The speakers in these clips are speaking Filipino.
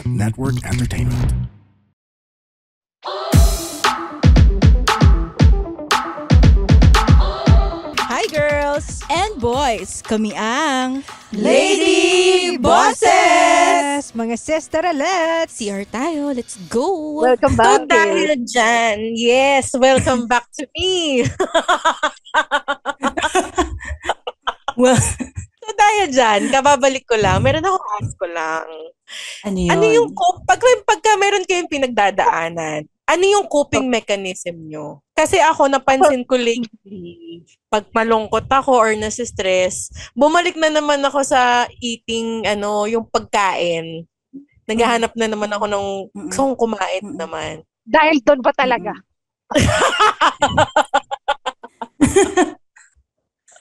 Network Entertainment. Hi girls and boys, kami ang Lady Bosses! Mga sisteralets. CR tayo, let's go! Welcome back. So dahil dyan, yes, welcome back to me! Well, so dahil dyan, kababalik ko lang, meron ako ask ko lang. ano yun? Ano yung, pagka meron kayong pinagdadaanan, ano yung coping mechanism nyo? Kasi ako, napansin ko lately, pag malungkot ako or nasistress, bumalik na naman ako sa eating, yung pagkain. Naghahanap na naman ako ng gusto kong kumain naman. Dahil doon pa talaga.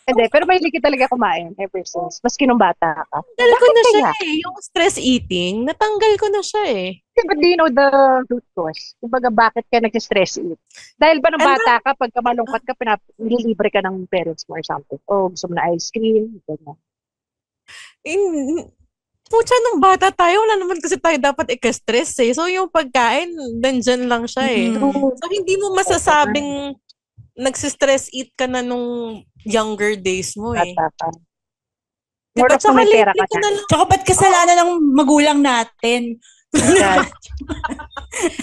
Hindi, pero mahilig ka talaga kumain ever since. Maski nung bata ka. Natanggal ko na siya Yung stress eating, natanggal ko na siya But do you know the root cause? Kumbaga, bakit ka nag-stress eat? Dahil ba nung bata ka, pagka malungkot ka, nililibre ka ng parents mo or something? O gusto mo na ice cream? Pucha, nung bata tayo, wala naman kasi tayo dapat ika-stress So yung pagkain, nandyan lang siya So hindi mo masasabing nagsistress eat ka na nung younger days mo Bata ka. Diba? Tsaka may pera ka na. Tsaka ba't kasalanan ng magulang natin?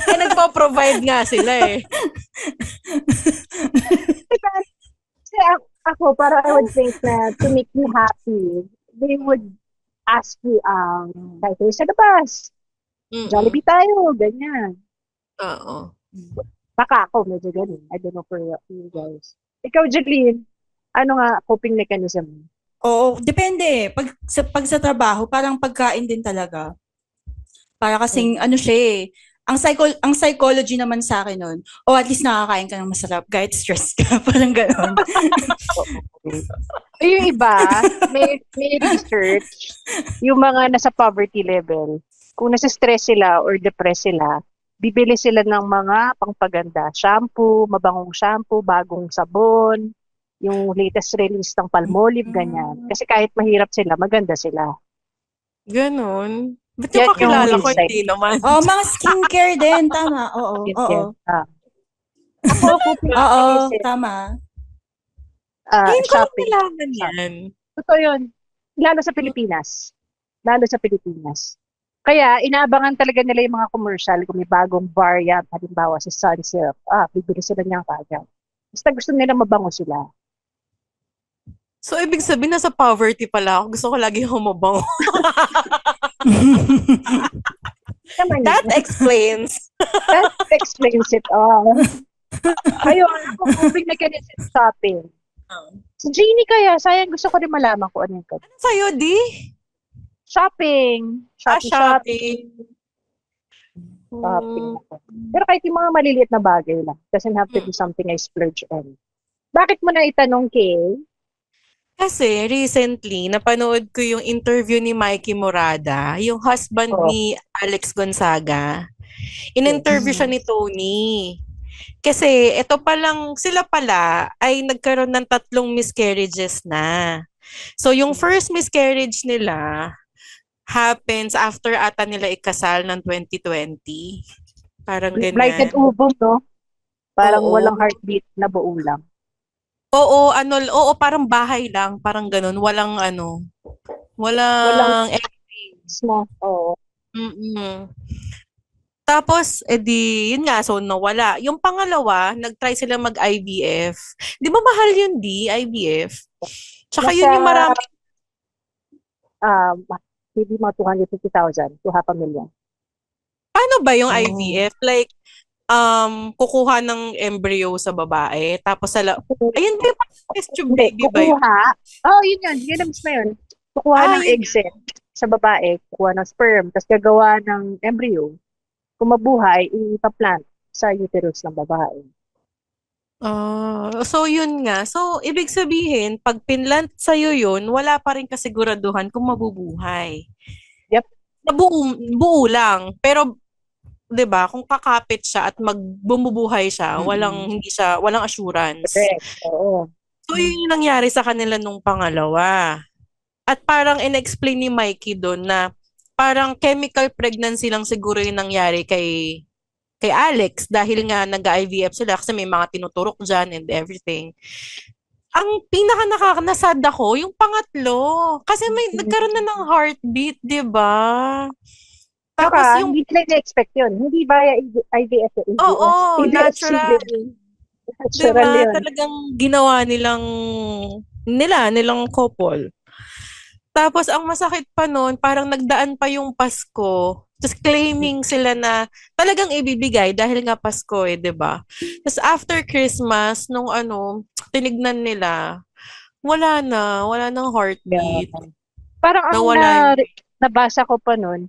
Nagpo-provide nga sila Kasi ako, para I would think na to make you happy, they would ask you, kahit sa labas, Jollibee tayo, ganyan. Oo. Baka ako, medyo ganun. I don't know for you guys. Ikaw, Jeline, ano nga coping mechanism mo? Oo, depende. Pag sa trabaho, parang pagkain din talaga. Para kasing ang psychology naman sa akin nun, at least nakakain ka ng masarap kahit stress ka. Parang gano'n. Yung iba, may research, yung mga nasa poverty level, kung nasa-stress sila or depressed sila, bibili sila ng mga pangpaganda. Shampoo, mabangong shampoo, bagong sabon, yung latest release ng Palmolive, ganyan. Kasi kahit mahirap sila, maganda sila. Ganon. Ba't yung kakilala ko, hindi naman? Mga skincare din. Tama. Oo. Oo, tama. Hindi ko Shopping. kailangan yan. Totoo yun. Lalo sa Pilipinas. Kaya, inaabangan talaga nila yung mga commercial kung may bagong variant, halimbawa si Sunsilk. Bibili sila niyang kagad. Basta gusto nila mabango sila. So, ibig sabihin, nasa poverty pala ako. Gusto ko lagi humabango. That explains it all. Ayun, coping mechanism shopping. Si Jeannie kaya, sayang gusto ko rin malaman kung ano yung Ano sa'yo, Di? Shopping. Shopping. Pero kahit yung mga maliliit na bagay lang. Doesn't have to be something I splurge on. Bakit mo na itanong, Kay? Kasi recently, napanood ko yung interview ni Mikey Morada, yung husband ni Alex Gonzaga. In-interview siya ni Tony. Kasi sila pala ay nagkaroon ng 3 miscarriages na. So yung first miscarriage nila happens after ata nila ikasal ng 2020. Parang ganyan. Blighted ovum, no? Parang walang heartbeat na buo lang. Oo, parang bahay lang, parang ganun, walang eggs mo. Oo. Tapos, yun nga, so nawala. Yung pangalawa, nag-try sila mag-IVF. Di ba mahal yun, IVF? Tsaka yun yung marami. Maybe mga 250,000 to 500,000. Paano ba yung IVF? Like, kukuha ng embryo sa babae, tapos ayun ba yung test tube baby ba yun? Yun ang mismo yun. Kukuha ng egg set sa babae, kukuha ng sperm, tapos gagawa ng embryo. Kung mabuhay, ipaplant sa uterus ng babae. So yun nga. So, ibig sabihin, pag pinlant sa'yo yun, wala pa rin kasiguraduhan kung mabubuhay. Yep. Buo lang. Pero 'di ba, kung kakapit siya at bumubuhay siya, walang assurance. Correct. Oo. So yun yung nangyari sa kanila nung pangalawa. At parang in-explain ni Mikey doon na parang chemical pregnancy lang siguro yung nangyari kay Alex dahil nga nag-IVF sila kasi may mga tinuturok dyan and everything. Ang pinaka nakakasad ako, yung pangatlo. Kasi may nagkaroon na ng heartbeat, di ba? Tapos Saka, yung, hindi nila na-expect yun. Hindi via IVF o AVS. oo, AVS natural. yun. Di Natural ba? yun. Talagang ginawa nilang couple. Tapos ang masakit pa noon, parang nagdaan pa yung Pasko. Tapos claiming sila na talagang ibibigay dahil nga Pasko eh, 'di ba? Tapos after Christmas, nung tinignan nila, wala nang Yeah. heartbeat. Parang ang Nawala yung nabasa ko pa nun,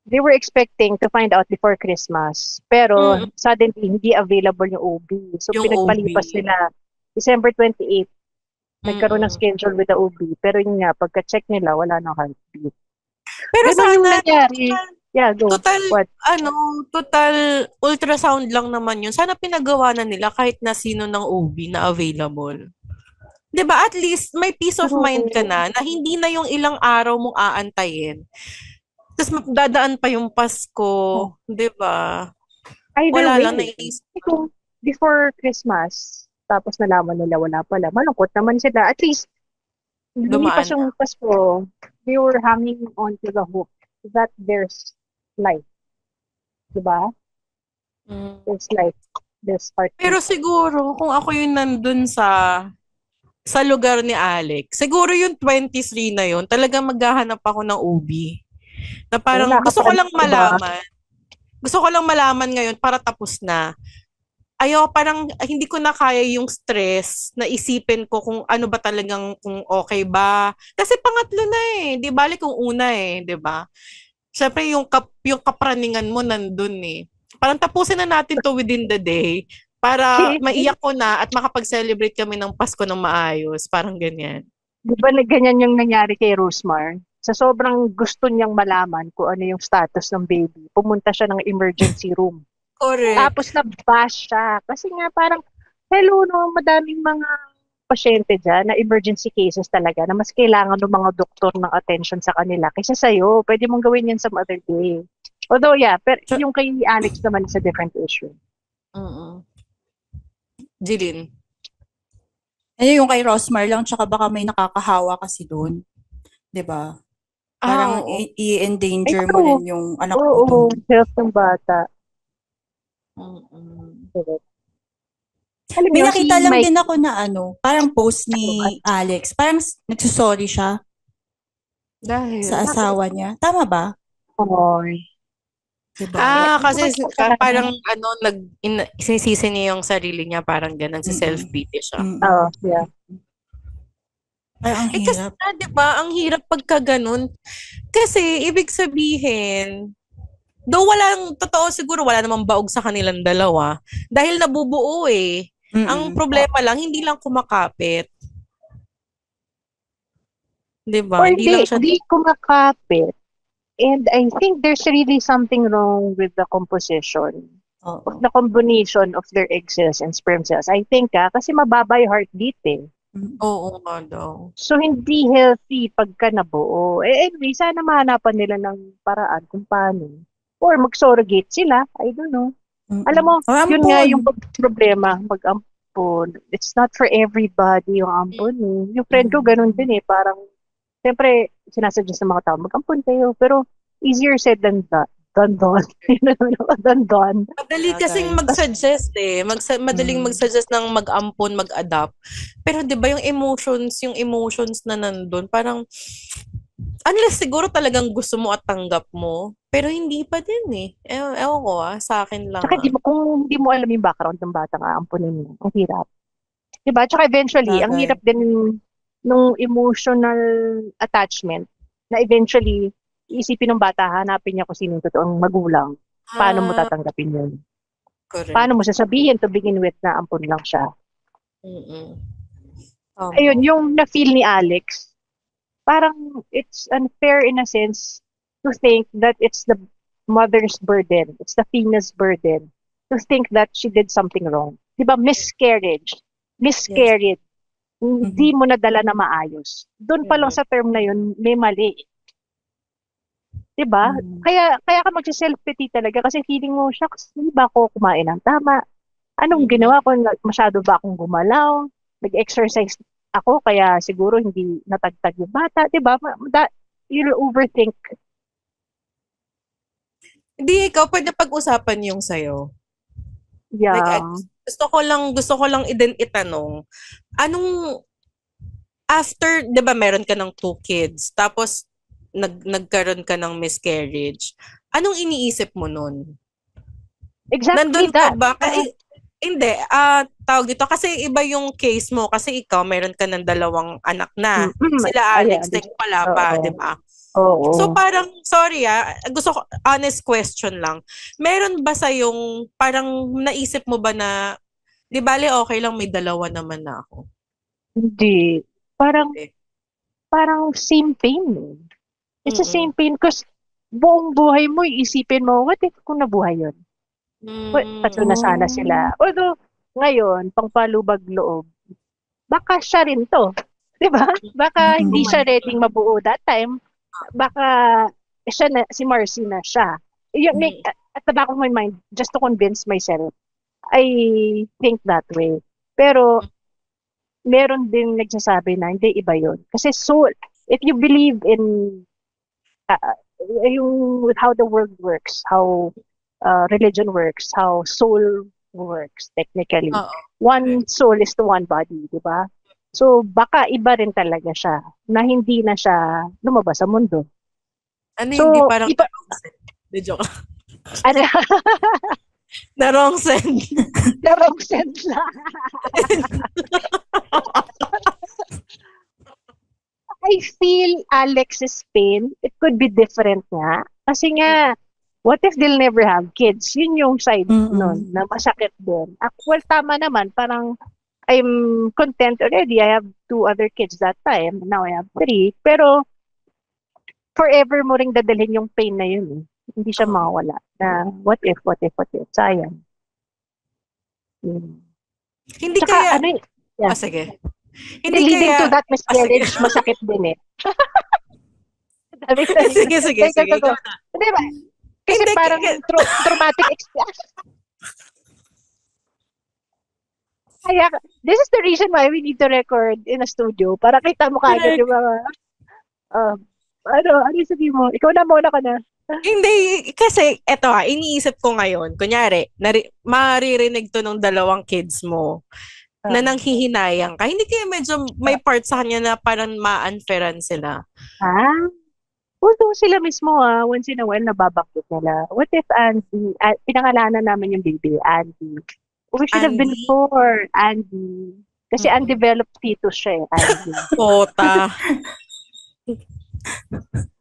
they were expecting to find out before Christmas. Pero suddenly, hindi available yung OB. So, Yung pinagpalipas OB. nila. December 28, nagkaroon ng Mm-mm. schedule with the OB. Pero yun nga, pagka-check nila, wala nang heartbeat. Pero Ganun yung sana, nangyari. Yeah, go. total, What? total ultrasound lang naman yun. Sana pinagawa na nila kahit na sino ng OB na available. 'Di ba? At least may peace of mind ka na hindi na yung ilang araw mong aantayin. Tapos dadaan pa yung Pasko, 'di ba? Either Wala way, lang naiisip. kung before Christmas, tapos nalaman nila wala pala, malungkot naman sila. At least, lumipas Dumaan yung Pasko, they were hanging on to the hope that there's life. Diba? Mm. There's life. There's heartbeat. Pero siguro kung ako yung nandun sa lugar ni Alex, siguro yung 23 na yun, talagang maghahanap ako ng OB. Na parang Wala ka gusto ko pa lang diba? malaman. Gusto ko lang malaman ngayon para tapos na. Parang hindi ko na kaya yung stress na isipin ko kung ano ba talagang, kung okay ba. Kasi pangatlo na eh. Di bali kung una eh, di ba? Siyempre yung kapraningan mo nandun eh. Parang tapusin na natin to within the day para maiyak ko na at makapag-celebrate kami ng Pasko ng maayos. Parang ganyan. Di ba na ganyan yung nangyari kay Rosemar? Sa sobrang gusto niyang malaman kung ano yung status ng baby, pumunta siya ng emergency room. Correct. Tapos na-bash siya. Kasi nga parang, hello no, madaming mga pasyente dyan na emergency cases talaga na mas kailangan ng mga doktor ng attention sa kanila kaysa sa'yo. Pwede mong gawin yan some other day. Although yeah, pero yung kay Alex naman is a different issue. Jilin. Yung kay Rosmar lang, tsaka baka may nakakahawa kasi doon. 'Di ba? Parang oo. i-endanger Ay, mo true. rin yung anak mo Oo, doon. health ng bata. Alam May mo, nakita si lang Mike, din ako na parang post ni Alex. Parang nagsusorry siya Dahil. sa asawa niya. Tama ba? oh, Diba? Kasi parang sinisisi niya yung sarili niya, parang ganun, sa self-pity siya. oh, yeah. Ay, ang Kasi hirap. di ba, ang hirap pagka ganun. Kasi, ibig sabihin, though totoo siguro, wala namang baog sa kanilang dalawa. Dahil nabubuo eh. Ang problema lang, hindi lang kumakapit. Di ba? Or Hindi lang siya. Hindi kumakapit. And I think there's really something wrong with the composition. Of the combination of their egg cells and sperm cells. I think kasi mababa yung heartbeat eh. Oo nga daw. So, hindi healthy pagka nabuo. Anyway, sana mahanapan nila ng paraan kung paano. Or mag-surrogate sila. I don't know. Alam mo, yun nga yung problema, mag-ampon. It's not for everybody yung ampon. Yung friend ko, ganun din eh. Parang, siyempre, sinasuggest ng mga tao, mag-ampon kayo. Pero, easier said than done. Madali kasing mag-suggest eh. Madaling mag-suggest ng mag-ampon, mag-adapt. Pero 'di ba yung emotions na nandun, parang unless siguro talagang gusto mo at tanggap mo, pero hindi pa din eh. Ewan ko sa akin lang. Tsaka kung hindi mo alam yung background ng batang aamponin mo, ang hirap. Diba? Tsaka eventually, ang hirap din nung emotional attachment na eventually iisipin ng bata, hanapin niya kung sinong totoong magulang. Paano mo tatanggapin yun? Correct. Paano mo sasabihin to begin with na ampon lang siya? Um, Ayun, yung na-feel ni Alex, parang it's unfair in a sense to think that it's the mother's burden, it's the female's burden to think that she did something wrong. Diba? Miscarriage. Miscarried. Hindi mo nadala na maayos. Doon pa lang sa term na yun, may mali. 'Diba? Kaya ka magse-self-pity talaga kasi feeling mo, shucks, hindi ba ako kumain ng tama? Anong ginawa ko? Masyado ba akong gumalaw? Nag-exercise ako kaya siguro hindi natagtag yung bata, 'di ba? You'll overthink. Hindi, ikaw pwede pag-usapan yung sa'yo. Like, Yeah. gusto ko lang itanong, anong, after, di ba meron ka ng 2 kids, tapos nagkaroon ka ng miscarriage, anong iniisip mo nun? Exactly Nandun that. ka ba? Hindi, tawag dito, kasi iba yung case mo, kasi ikaw, meron ka ng 2 anak na. Sila Alex, like, wala pa, di ba? Oo. So parang, sorry gusto ko, honest question lang. Meron ba sa yung, parang naisip mo ba na, di bale okay lang may 2 naman na ako? Hindi. Parang Hindi. same pain. It's the Mm-mm. same pain because buong buhay mo, iisipin mo, what if kung nabuhay yun? Tatlo na sana sila. Although, ngayon, pangpalubag loob, baka siya rin to. Diba? Baka hindi siya ready mabuo that time. Baka siya na, si Marcy na siya. At the back of my mind, just to convince myself, I think that way. Pero, meron din nagsasabi na hindi, iba yun. Kasi soul, if you believe in how the world works, how religion works, how soul works technically. One soul is to one body, di ba? So, baka iba rin talaga siya na hindi na siya lumabas sa mundo. Ano So, hindi parang wrong send? Di joke. Ano? Na wrong send. Na wrong send lang. I feel Alex's pain, it could be different nga. Kasi nga, what if they'll never have kids? Yun yung side nun, na masakit din. Well, tama naman, parang I'm content already. I have 2 other kids that time. Now I have 3. Pero, forever mo ring dadalhin yung pain na yun. Hindi siya mawawala. Na, what if. Sayang. Hindi Tsaka, kaya, yeah. sige. Hindi leading to that miscarriage, masakit din eh. Sige. Di ba? Kasi Hindi, parang traumatic experience. Kaya, this is the reason why we need to record in a studio para kita mo kagad yung mga ano sabihin mo? Ikaw na muna ka na. Hindi, kasi eto iniisip ko ngayon, kunyari, maririnig to ng 2 kids mo na nanghihinayang ka. Hindi kaya medyo may part sa kanya na parang ma-unfairan sila. Although sila mismo once in a while nababakit nila. What if Andy, pinangalanan namin yung baby, Andy. We should have been for Andy. Kasi undeveloped fetus siya Andy. Pota.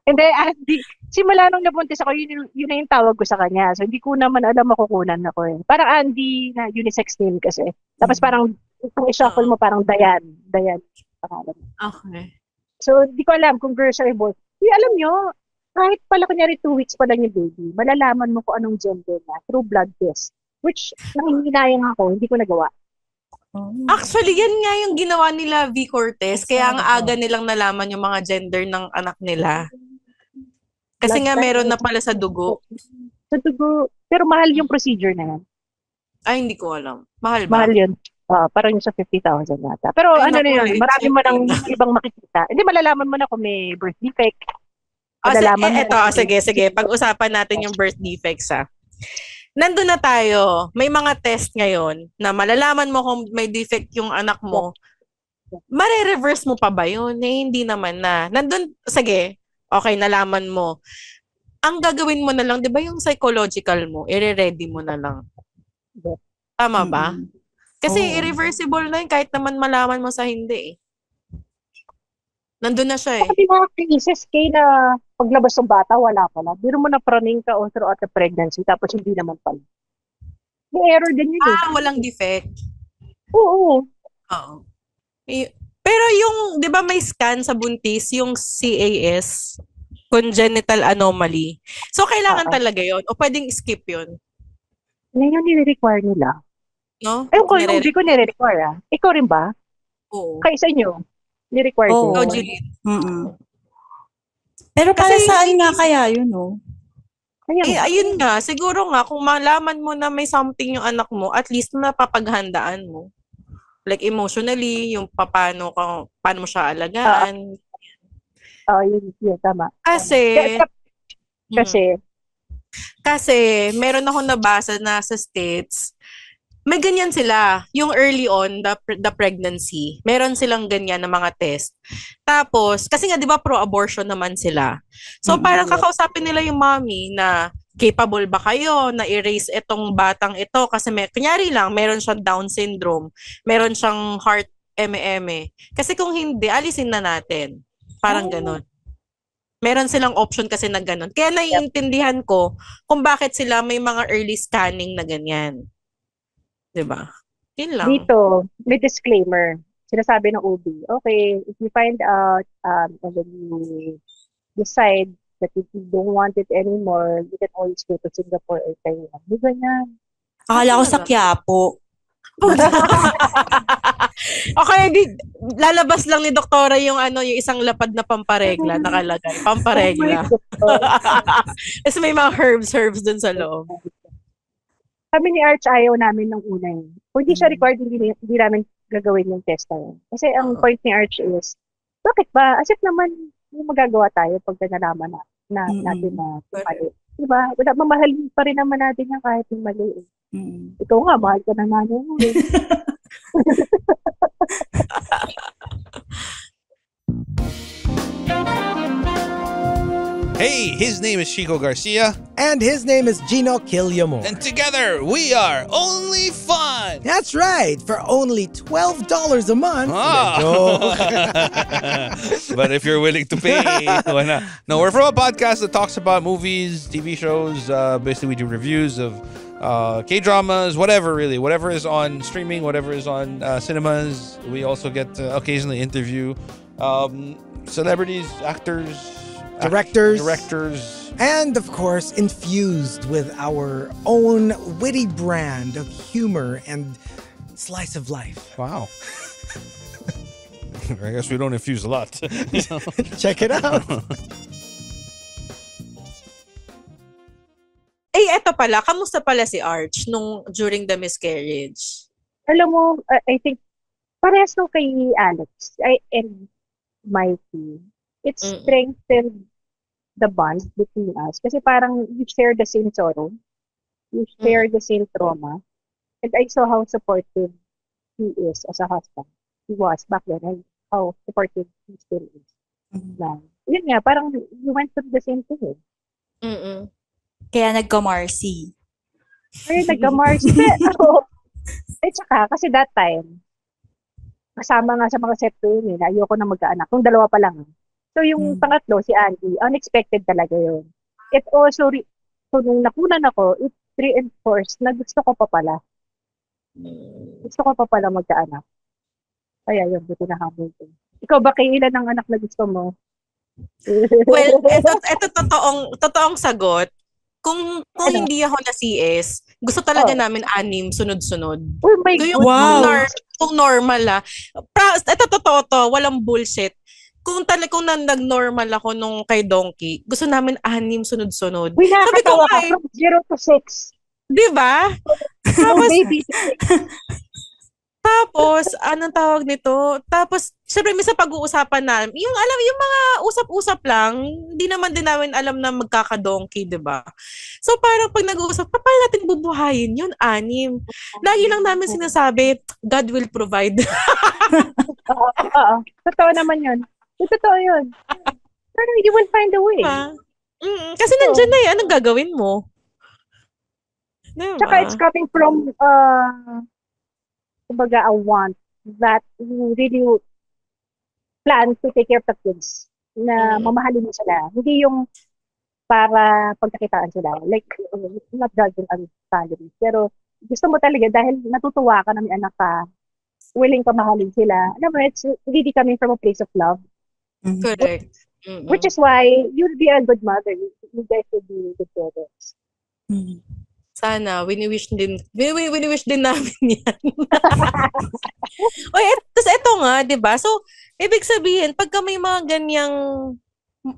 Hindi, Andy. Simula nung nabuntis ako, yun na yung tawag ko sa kanya. So, hindi ko naman alam makukunan ako eh. Parang Andy na unisex name kasi. Tapos parang, kung i-shuffle mo, parang Dayan. Pangalan. Okay. So, hindi ko alam kung girls or boys. Alam nyo, kahit pala kunyari 2 weeks pa lang yung baby, malalaman mo kung anong gender na through blood test. Which, nangihinayang ako, hindi ko nagawa. Actually, yan nga yung ginawa nila V. Cortez. Kaya ang aga nilang nalaman yung mga gender ng anak nila. Kasi nga meron na pala sa dugo. Sa dugo. Pero mahal yung procedure na yan. Ay, hindi ko alam. Mahal ba? Mahal yun. Parang yung sa 50,000 nata. Pero ay, ano na yun, marami mo nang ibang makikita. Hindi, malalaman mo na kung may birth defect. Sige. Pag-usapan natin yung birth defects Nandun na tayo. May mga test ngayon na malalaman mo kung may defect yung anak mo. Mare-reverse mo pa ba yun? Hindi naman na. Sige, okay, nalaman mo. Ang gagawin mo na lang, di ba yung psychological mo, i-ready mo na lang. Tama ba? Kasi irreversible na yun kahit naman malaman mo sa hindi eh. Nandun na siya eh. Kasi mga cases na paglabas ng bata, wala pala. Biro mo na praning ka all throughout the pregnancy, tapos hindi naman pala. May error din yun eh. Walang defect. Oo. Pero yung, di ba may scan sa buntis, yung CAS, congenital anomaly. So, kailangan talaga yon o pwedeng skip yon. Ngayon, nire-require nila. No? Hindi ko nire-require Ikaw rin ba? Oo. Kaya sa inyo? Ni-require din. Oh, Jeline. Pero para Kasi saan nga kaya yun, no? ayun nga, siguro nga, kung malaman mo na may something yung anak mo, at least napapaghandaan mo. Like emotionally, yung paano mo siya alagaan. Yun, tama. Kasi, Kasi, kasi meron ako nabasa na sa States, may ganyan sila. Yung early on, the pregnancy, meron silang ganyan na mga test. Tapos, kasi nga, di ba, pro-abortion naman sila. So, parang kakausapin nila yung mommy na, capable ba kayo na i-raise itong batang ito? Kasi kunyari lang, meron siyang Down syndrome, meron siyang heart eme-eme. Kasi kung hindi, alisin na natin. Parang ganon. Meron silang option kasi na ganon. Kaya naiintindihan ko kung bakit sila may mga early scanning na ganyan. Diba? Yun lang. dito, may disclaimer. Sinasabi ng OB, okay, if you find out and then you decide that if you don't want it anymore, you can always go to Singapore or Taiwan. Di ganyan. Akala ko sa Quiapo. Okay, lalabas lang ni doktora yung yung isang lapad na pamparegla nakalagay. Pamparegla. Kasi may mga herbs dun sa loob. Kami ni Arch ayaw namin ng una yun. Kung hindi siya required, hindi namin gagawin yung test na yun. Kasi ang point ni Arch is, bakit ba? As if naman yung magagawa tayo pag nalaman na natin na mali. Diba? Mamahal pa rin naman natin yan kahit yung mali. Ikaw nga, mahal ka ng nanay mo. Hey, his name is Chico Garcia. And his name is Gino Quillamor. And together, we are Only Fun. That's right, for only $12 a month. But if you're willing to pay, why not? No, we're from a podcast that talks about movies, TV shows. Basically, we do reviews of K-dramas, whatever is on streaming, whatever is on cinemas. We also get to occasionally interview celebrities, actors, directors, and of course infused with our own witty brand of humor and slice of life. Wow. I guess we don't infuse a lot. Check it out. Eto pala, kamusta pala si Arch during the miscarriage? Alam mo, I think parehas no kay Alex and Mikey. It strengthened the bond between us. Kasi parang you share the same sorrow. You share the same trauma. And I saw how supportive he is as a husband. He was back then. And how supportive he still is. Yun nga, parang you went through the same thing. Kaya nagka-Marcy. Ay, nagka-Marcy. At saka, kasi that time, kasama nga sa mga set ko yun na ayoko na magkaanak. Kung dalawa pa lang. So, yung pangatlo, si Andy, unexpected talaga yun. It also, so nung nakunan ako, it reinforced na gusto ko pa pala. Gusto ko pa pala magkaanak. Kaya yun, buti na hamon ko. Ikaw ba, kay ilan ang anak na gusto mo? Well, ito totoong sagot. Kung hindi ako na CS, gusto talaga namin 6 sunod-sunod. Oh my God. Wow. Kung normal ito totoo, walang bullshit. Kung nag-normal ako nung kay Donkey, gusto namin 6 sunod-sunod. Uy, nakakatawa ka from 0 to 6. Di ba? Tapos, baby. Tapos, anong tawag nito? Tapos, syempre, minsan pag-uusapan namin, yung mga usap-usap lang, hindi naman din namin alam na magkaka-donkey, di ba? So, parang pag nag-uusap, paano natin bubuhayin yun? 6. Lagi lang namin sinasabi, God will provide. Oo. Totoo naman yun. Totoo yun. Pero you will find a way. Kasi nandyan na anong gagawin mo? Diba? Tsaka it's coming from kumbaga a want that you really plan to take care of the kids na mamahalin mo sila. Hindi yung para pagkakitaan sila. Like, not judging on salaries. Pero gusto mo talaga dahil natutuwa ka na may anak ka, willing ka mahalin sila. Alam mo, it's really coming from a place of love. Correct. Which is why you'll be a good mother. You guys will be good parents. Sana, wini-wish din namin yan. Tapos ito nga, di ba? So, ibig sabihin, pagka may mga ganyang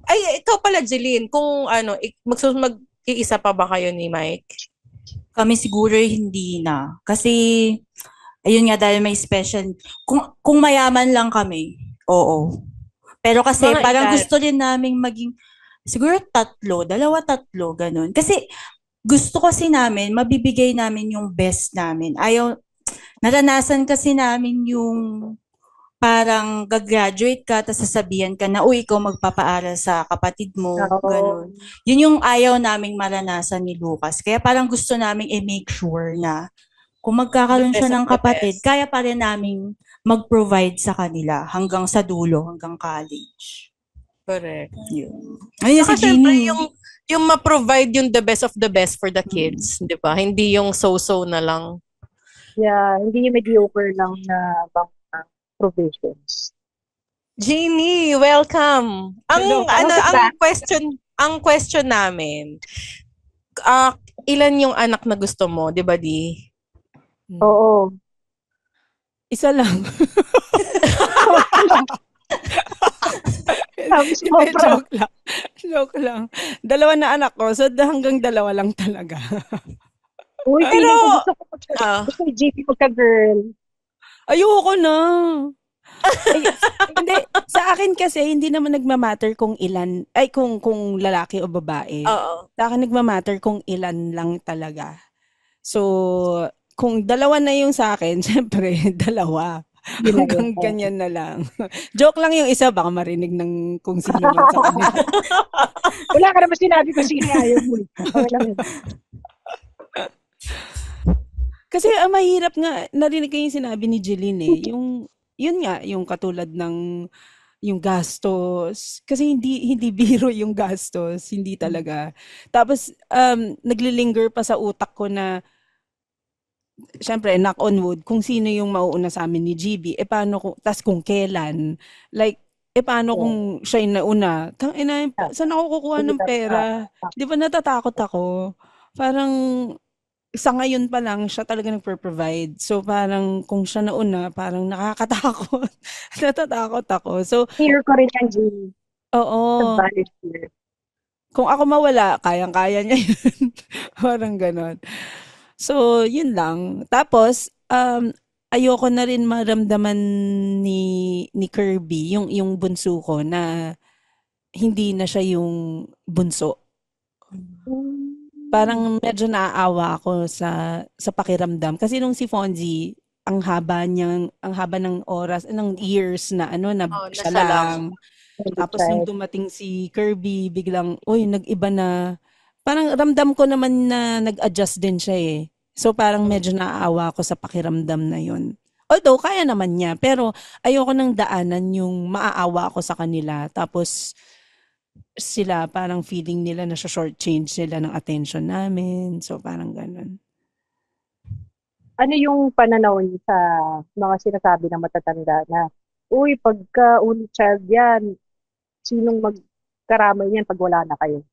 Ay, ikaw pala, Jeline, kung mag-iisa pa ba kayo ni Mike? Kami siguro hindi na. Kasi, ayun nga, dahil may special, kung mayaman lang kami, oo. Pero kasi Mga parang ilan? gusto rin naming maging, siguro 2, 2, ganun. Kasi gusto kasi namin, mabibigay namin yung best namin. Naranasan kasi namin yung parang gagraduate ka, tapos sasabihan ka na, uy, ikaw magpapaaral sa kapatid mo, ganun. Yun yung ayaw naming maranasan ni Lucas. Kaya parang gusto naming i-make sure na kung magkakaroon The siya best ng of the kapatid, best. kaya pa rin naming mag-provide sa kanila hanggang sa dulo, hanggang college. Correct. Yun. Ayun si Saka syempre, Jeannie. yung ma-provide yung the best of the best for the kids, di ba? Hindi yung so-so na lang. Yeah, hindi yung mediocre lang na bang provisions. Jeannie, welcome. Hello. Ang question namin, ilan yung anak na gusto mo, di ba, Di? Oo. Isa lang. Joke lang. Joke lang. 2 na anak ko, so hanggang 2 lang talaga. Uy, Pero, gusto ni JP magka-girl. Ayoko na. Hindi, sa akin kasi hindi naman nagmamatter kung ilan, kung lalaki o babae. Oo. Sa akin nagmamatter kung ilan lang talaga. So, kung 2 na yung sa akin, syempre, 2. Hanggang ganyan na lang. Joke lang yung isa, baka marinig ng kung sino man sa kanila. Wala ka naman sinabi ko sino ayaw mo. Kasi mahirap nga, narinig ko yung sinabi ni Jeline yun nga, yung katulad ng yung gastos. Kasi hindi biro yung gastos, hindi talaga. Tapos, naglilinger pa sa utak ko na, syempre, knock on wood, kung sino yung mauuna sa amin ni GB, paano kung kailan, like, paano kung siya yung nauna? Saan ako kukuha ng pera? Di ba natatakot ako? Parang, sa ngayon pa lang, siya talaga nagpro-provide. So, parang, kung siya nauna, parang nakakatakot. Natatakot ako. So, Fear ko rin yan, Jean. oo. Valid fear. Kung ako mawala, kayang-kaya niya yun. Parang ganon. So, yun lang. Tapos, ayoko na rin maramdaman ni Kirby, yung bunso ko, na hindi na siya yung bunso. Parang medyo naaawa ako sa pakiramdam. Kasi nung si Fonzie, ang haba ng oras, ng years na siya lang. Tapos nung dumating si Kirby, biglang, nag-iba na. Parang ramdam ko naman na nag-adjust din siya eh. So parang medyo naaawa ako sa pakiramdam na yun. Although, kaya naman niya. Pero ayoko nang daanan yung maaawa ako sa kanila. Tapos sila parang feeling nila na short-change sila ng attention namin. So parang ganun. Ano yung pananaw niyo sa mga sinasabi ng matatanda na, uy, pagka only child yan, sinong magkaramay niyan pag wala na kayo?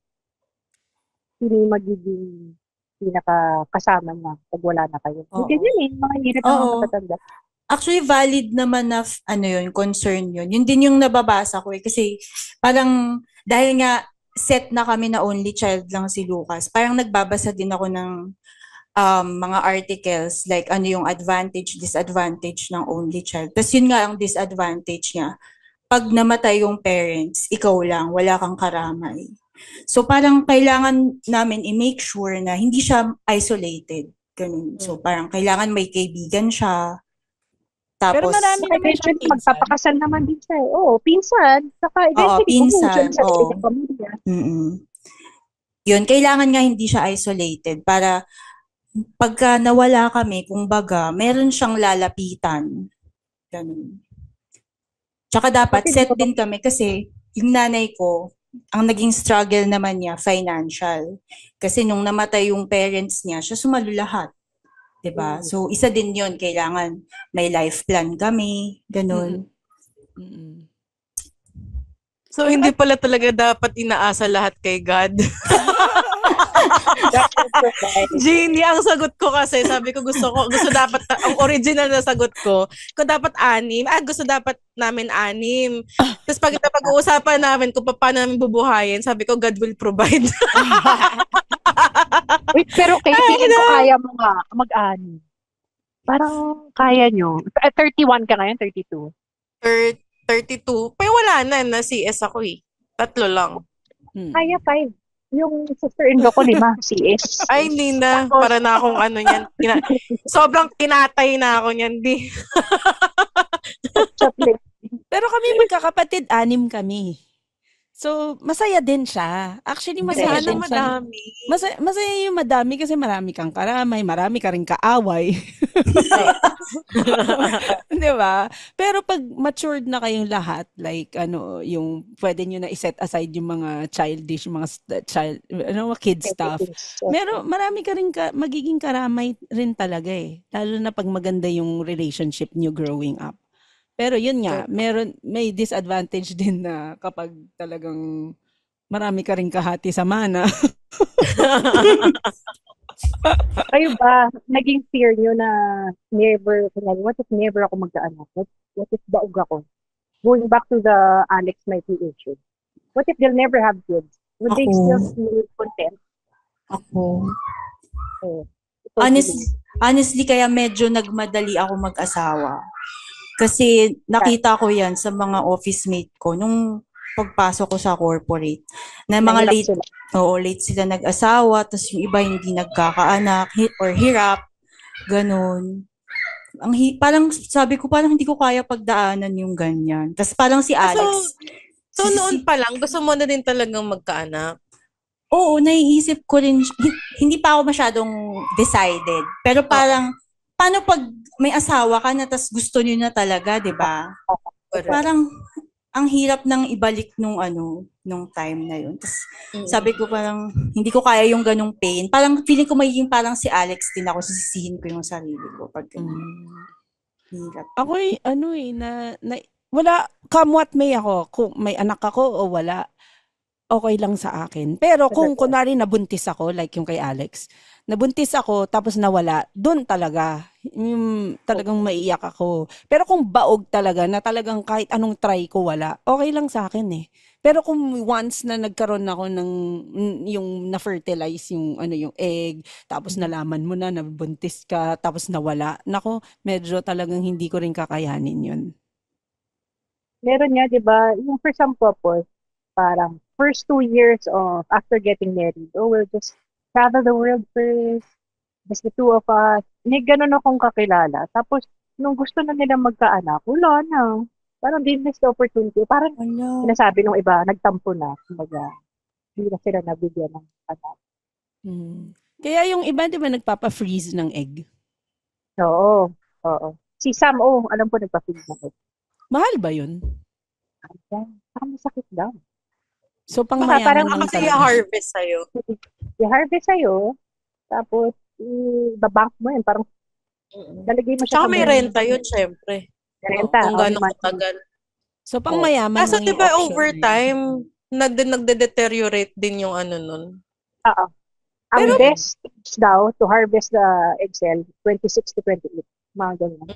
Sino yung magiging pinakakasama niya pag wala na kayo? Oo. Ganyan mga hirap ng mga matatanda. Actually, valid naman na concern yun. Yun din yung nababasa ko eh. Kasi parang dahil nga set na kami na only child lang si Lucas, parang nagbabasa din ako ng mga articles like ano yung advantage, disadvantage ng only child. Tapos yun nga ang disadvantage niya. Pag namatay yung parents, ikaw lang, wala kang karamay. So parang kailangan namin i-make sure na hindi siya isolated. Ganun. So parang kailangan may kaibigan siya. Tapos, pero marami naman siyang pinsan. Magpapakasal naman din siya. Oo, pinsan. Saka eventually, pinsan. sa pamilya. Yun, kailangan nga hindi siya isolated para pagka nawala kami, kung baga, meron siyang lalapitan. Ganun. Tsaka dapat set din kami kasi yung nanay ko, ang naging struggle naman niya, financial. Kasi nung namatay yung parents niya, siya sumalo lahat. Diba? So, isa din yun. Kailangan may life plan kami. Ganun. So, hindi pala talaga dapat inaasa lahat kay God. Genie, ang sagot ko kasi, sabi ko gusto dapat, ang original na sagot ko, dapat 6. Gusto dapat namin 6. Tapos pag-uusapan namin kung paano namin bubuhayin, sabi ko, God will provide. Wait, pero kayo, tingin ko kaya mo nga mag-ani. Parang kaya nyo. 31 ka ngayon, 32. 32. Pero wala na CS ako eh. 3 lang. Kaya 5. Yung sister-in-law ko 5, CS. Ay, hindi na. Para na akong ano yan. Sobrang kinatay na ako niyan. Di. Pero kami magkakapatid, 6 kami. So, masaya din siya. Actually, masaya Sana din siya. madami. Masaya yung madami kasi marami kang karamay, marami ka rin kaaway. Di ba? Pero pag matured na kayong lahat, like yung pwede nyo na iset aside yung mga childish, yung mga kid stuff. Marami ka rin magiging karamay rin talaga eh. Lalo na pag maganda yung relationship nyo growing up. Pero yun nga, may disadvantage din na kapag talagang marami ka rin kahati sa mana. Kayo ba, naging fear nyo na what if never ako magkaanak? What if baog ako? Going back to the Alex Mikey issue. What if they'll never have kids? Would they still feel content? Ako. Honestly, kaya medyo nagmadali ako mag-asawa. Kasi nakita ko yan sa mga office mate ko nung pagpasok ko sa corporate. Na mga late sila nag-asawa, tapos yung iba hindi nagkakaanak or hirap. Ganon. Parang sabi ko, parang hindi ko kaya pagdaanan yung ganyan. Tapos parang si Alex. So noon pa lang, gusto mo na din talagang magkaanak? Oo, naiisip ko rin. Hindi pa ako masyadong decided. Pero parang, paano pag may asawa ka na tas gusto niyo na talaga, 'di ba? Parang ang hirap nang ibalik nung time na 'yon. Tas sabi ko parang hindi ko kaya yung ganung pain. Parang feeling ko magiging parang si Alex din ako, sisisihin ko yung sarili ko pag hirap. Ako wala, come what may ako, kung may anak ako o wala, okay lang sa akin. Pero kung kunwari nabuntis ako, like yung kay Alex, nabuntis ako tapos nawala, doon talaga, talagang maiiyak ako. Pero kung baog talaga, na talagang kahit anong try ko wala, okay lang sa akin eh. Pero kung once na nagkaroon ako ng yung na-fertilize yung egg, tapos nalaman mo na nabuntis ka, tapos nawala, nako, medyo talagang hindi ko rin kakayanin yun. Meron nga, di ba, yung for some couples, parang first 2 years after getting married, we'll just travel the world first, just the two of us. May ganun akong kakilala. Tapos, nung gusto na nila magkaanak, wala na. Parang di miss the opportunity. Parang sinasabi nung iba, nagtampo na. Kumbaga, hindi na sila nabigyan ng anak. Kaya yung iba, di ba, nagpapa-freeze ng egg? Oo. Si Sam, alam ko nagpa-freeze ng egg. Mahal ba yun? Parang masakit daw. So, pang mayaman lang kasi i-harvest sa'yo. I-harvest sa'yo, tapos i-bank mo yun. Parang lalagay mo siya. Tsaka may renta yun, syempre. Renta. Kung gano'ng katagal. So, pang mayaman lang yung diba option. Over time, nagde-deteriorate din yung nun? Oo. Ang best daw to harvest the egg cell, 26 to 28. Mga ganyan.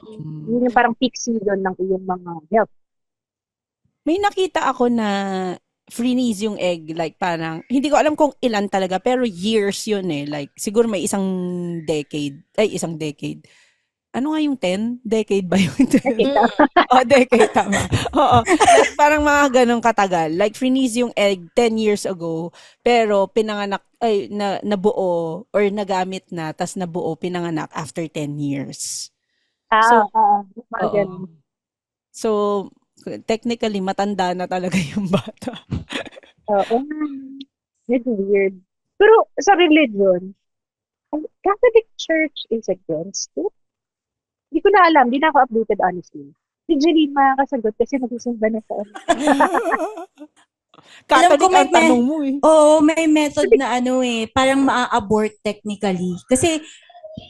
Yun yung parang peak season ng iyong mga health. May nakita ako na freeze yung egg, like parang, hindi ko alam kung ilan talaga, pero years yun eh. Like, siguro may isang decade. Ano nga yung 10? Decade ba yung 10? Decade, tama. Oo. Like, parang mga ganong katagal. Like, freeze yung egg 10 years ago, pero pinanganak, nabuo, or nagamit na, tas nabuo, pinanganak after 10 years. So, technically, matanda na talaga yung bata. It's weird. Pero sa religion, Catholic Church is against it. Hindi ko na alam. Hindi na ako updated, honestly. Si Jeline makakasagot kasi nagsisimba na sa Catholic ang tanong mo eh. Oo, may method na parang maa-abort technically. Kasi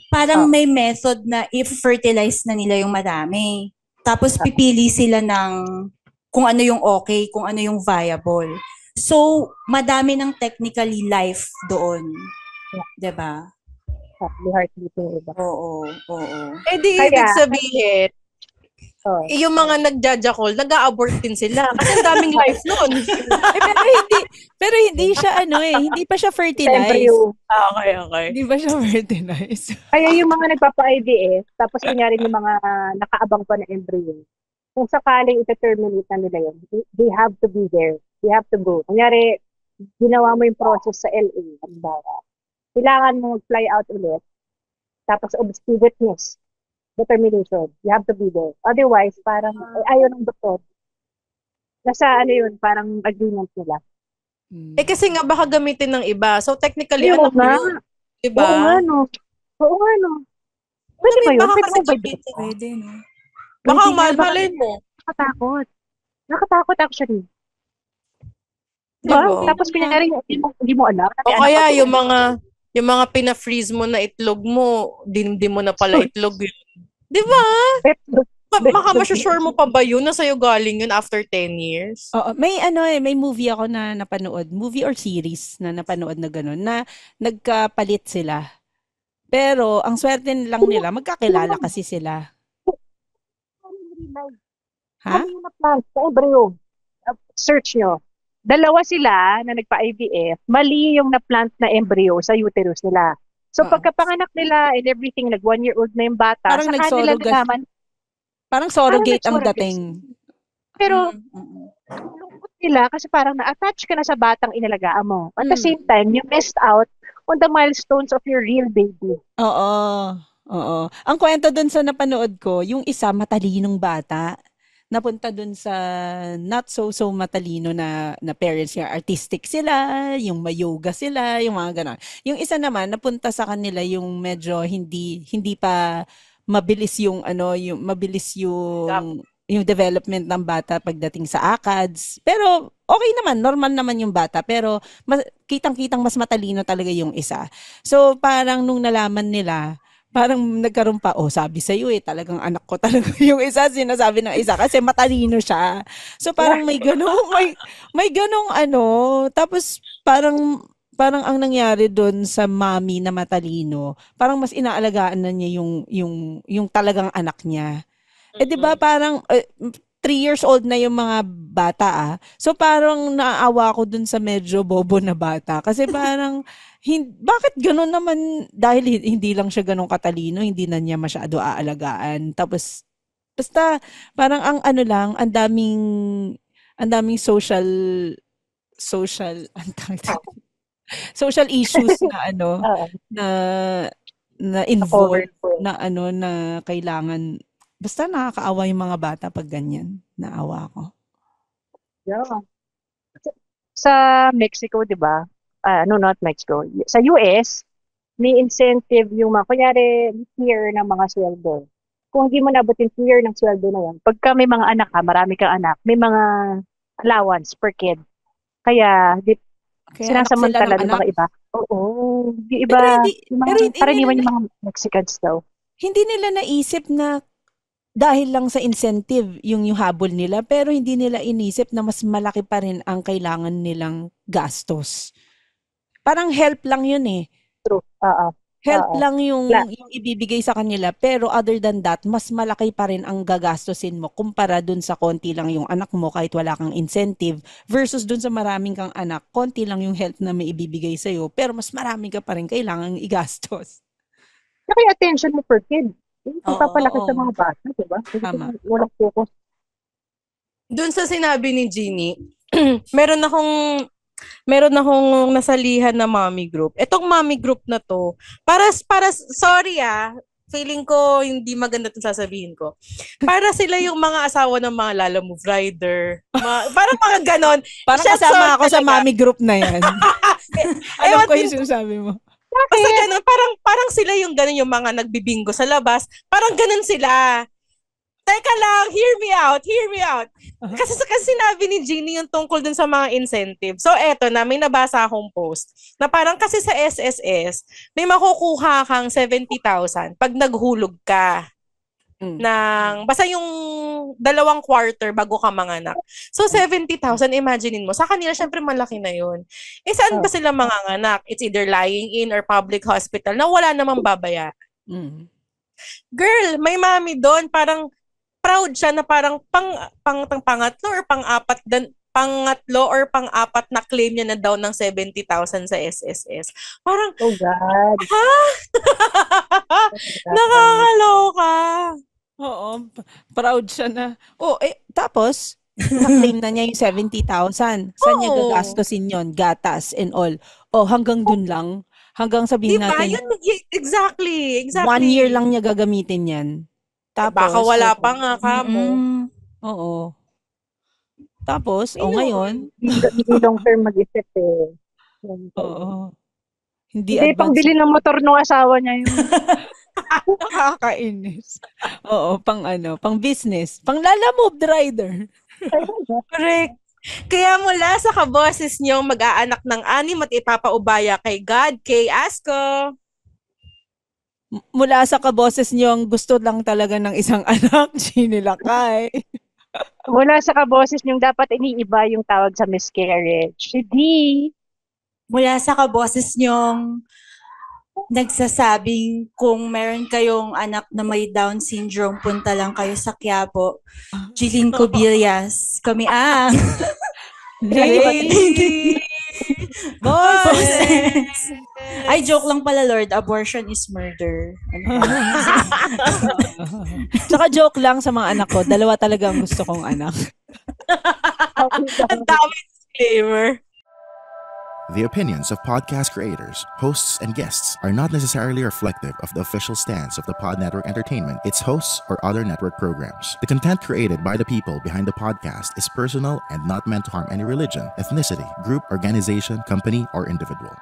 parang may method na if-fertilize na nila yung madami. Tapos pipili sila ng kung ano yung okay, kung ano yung viable. So, madami ng technically life doon. Diba? Heart beating iba. Oo. Eh di Kaya- ibig sabihin, Oh. yung mga nagjajakol, nag-a-abort din sila. Kasi ang daming life nun. Pero hindi siya hindi pa siya Sa fertilized. embryo. Okay. Hindi pa siya fertilized. Kaya yung mga nagpapa-IVF, tapos kunyari yung mga nakaabang pa na embryo, kung sakaling ita-terminate na nila yun, they have to be there. They have to go. Kunyari, ginawa mo yung process sa LA, halimbawa, kailangan mo mag-fly out ulit, tapos obscure witness, determination. You have to be there. Otherwise, parang, ayaw ng doktor. Nasa yun, parang agreement nila. Eh kasi nga baka gamitin ng iba. So technically, Oo anak mo nga. yun. Oo nga, Diba? no. Oo nga, no. Pwede ba yun? Baka Pwede kasi ba yun? gamitin. Pwede, no? Baka Pwede nga, malay mo. Nakatakot. Nakatakot actually. Diba? Tapos kunyari, hindi mo alam. O kaya yung mga pina-freeze mo na itlog mo, di mo na pala itlog yun. Di ba? Baka masusure mo pa ba yun na sa'yo galing yun after 10 years? Oo, may may movie ako na napanood, movie or series na napanood na gano'n, na nagkapalit sila. Pero ang swerte lang nila, magkakilala kasi sila. Ha? Ano yung na-plant sa embryo? Search nyo. Dalawa sila na nagpa-IVF, mali yung na-plant na embryo sa uterus nila. So Oo. pagkapanganak nila and everything, 1 year old na yung bata, Parang sa kanila nagsurrogate. nalaman. Parang surrogate ang nagsurrogate. dating. Pero lungkot nila kasi parang na-attach ka na sa batang inalagaan mo. At the same time, you missed out on the milestones of your real baby. Oo. Oo. Ang kwento dun sa napanood ko, yung isa matalinong bata, napunta dun sa not so matalino na parents niya, artistic sila, yung may-yoga sila, yung mga ganon. Yung isa naman napunta sa kanila yung medyo hindi pa mabilis yung yung development ng bata pagdating sa ACADS. Pero okay naman, normal naman yung bata, pero kitang-kitang mas matalino talaga yung isa. So parang nung nalaman nila, parang nagkaroon pa, sabi sa'yo talagang anak ko talaga yung isa, sinasabi ng isa, kasi matalino siya. So parang may ganong tapos parang ang nangyari doon sa mami na matalino, parang mas inaalagaan na niya yung talagang anak niya. Eh, di ba parang 3 years old na yung mga bata So parang naaawa ko dun sa medyo bobo na bata. Kasi parang, bakit ganun naman, dahil hindi lang siya ganun katalino, hindi na niya masyado aalagaan. Tapos, basta parang ang ang daming social issues na na involved na na kailangan. Basta nakakaawa yung mga bata pag ganyan. Naawa ko. Yeah. Sa Mexico, di ba? No, not Mexico. Sa US, may incentive yung mga, kunyari, tier ng mga sweldo. Kung hindi mo nabutin tier ng sweldo na yan, pagka may mga anak ka, marami kang anak, may mga allowance per kid. Kaya sinasamantala ng mga iba. Oo. Di iba, karaniwan yung mga Mexicans daw. Hindi nila naisip na dahil lang sa incentive yung habol nila, pero hindi nila inisip na mas malaki pa rin ang kailangan nilang gastos. Parang help lang yun True. Help lang yung ibibigay sa kanila, pero other than that, mas malaki pa rin ang gagastosin mo kumpara dun sa konti lang yung anak mo kahit wala kang incentive versus dun sa maraming kang anak, konti lang yung help na may ibibigay sa'yo, pero mas marami ka pa rin kailangang igastos. Kaya attention mo per kid. Papalaki sa mga bata, diba? Tama. Walang focus. Doon sa sinabi ni Jeannie, meron akong nasalihan na mommy group. Etong mommy group na to, sorry feeling ko hindi maganda itong sasabihin ko. Para sila yung mga asawa ng mga Lala Move Rider. Parang mga ganon. Parang kasama ako sa mommy group na yan. Alam ko yung sinasabi mo. Basta ganun, parang sila yung ganun yung mga nagbibingo sa labas. Parang ganun sila. Teka lang, hear me out. Kasi sinabi ni Jeannie yung tungkol dun sa mga incentive. So eto na, may nabasa akong post na parang kasi sa SSS, may makukuha kang 70,000 pag naghulog ka. Basta yung dalawang quarter bago ka manganak. So, 70,000, imaginein mo. Sa kanila, syempre malaki na yun. Eh, saan ba sila manganganak? It's either lying in or public hospital na wala namang babaya. Mm. Girl, may mami doon, parang proud siya na parang pangatlo or pang-apat na claim niya na daw ng 70,000 sa SSS. Parang, Oh God. ha? Nakakaloka. Oo, proud siya na. Tapos, na-claim na niya yung 70,000. Saan niya Oo. gagastusin yon? Gatas and all. Hanggang dun lang. Hanggang sabihin Diba? natin, Yun, exactly. 1 year lang niya gagamitin yan. Tapos, Baka wala pa nga ka mo. Oo. Tapos, ngayon, Hindi long term mag-isip eh. oo. Hindi Hindi, pangbili ng motor ng asawa niya yun. Nakakainis. Oo, pang business. Pang lalamove rider. Correct. Kaya mula sa kaboses nyo, mag-aanak ng 6 at ipapaubaya kay God, kay Asko. Mula sa kaboses niyo, ang gusto lang talaga ng isang anak, Jinilakay. Mula sa kaboses niyong dapat iniiba yung tawag sa miscarriage. Hindi. Mula sa kaboses niyong nagsasabing kung meron kayong anak na may Down syndrome, punta lang kayo sa Quiapo. Jeline Cobillas. Kami ang Lady boses. Ay, joke lang pala, Lord. Abortion is murder. Tsaka joke lang sa mga anak ko. 2 talaga ang gusto kong anak. Ang dami disclaimer. The opinions of podcast creators, hosts, and guests are not necessarily reflective of the official stance of the Pod Network Entertainment, its hosts, or other network programs. The content created by the people behind the podcast is personal and not meant to harm any religion, ethnicity, group, organization, company, or individual.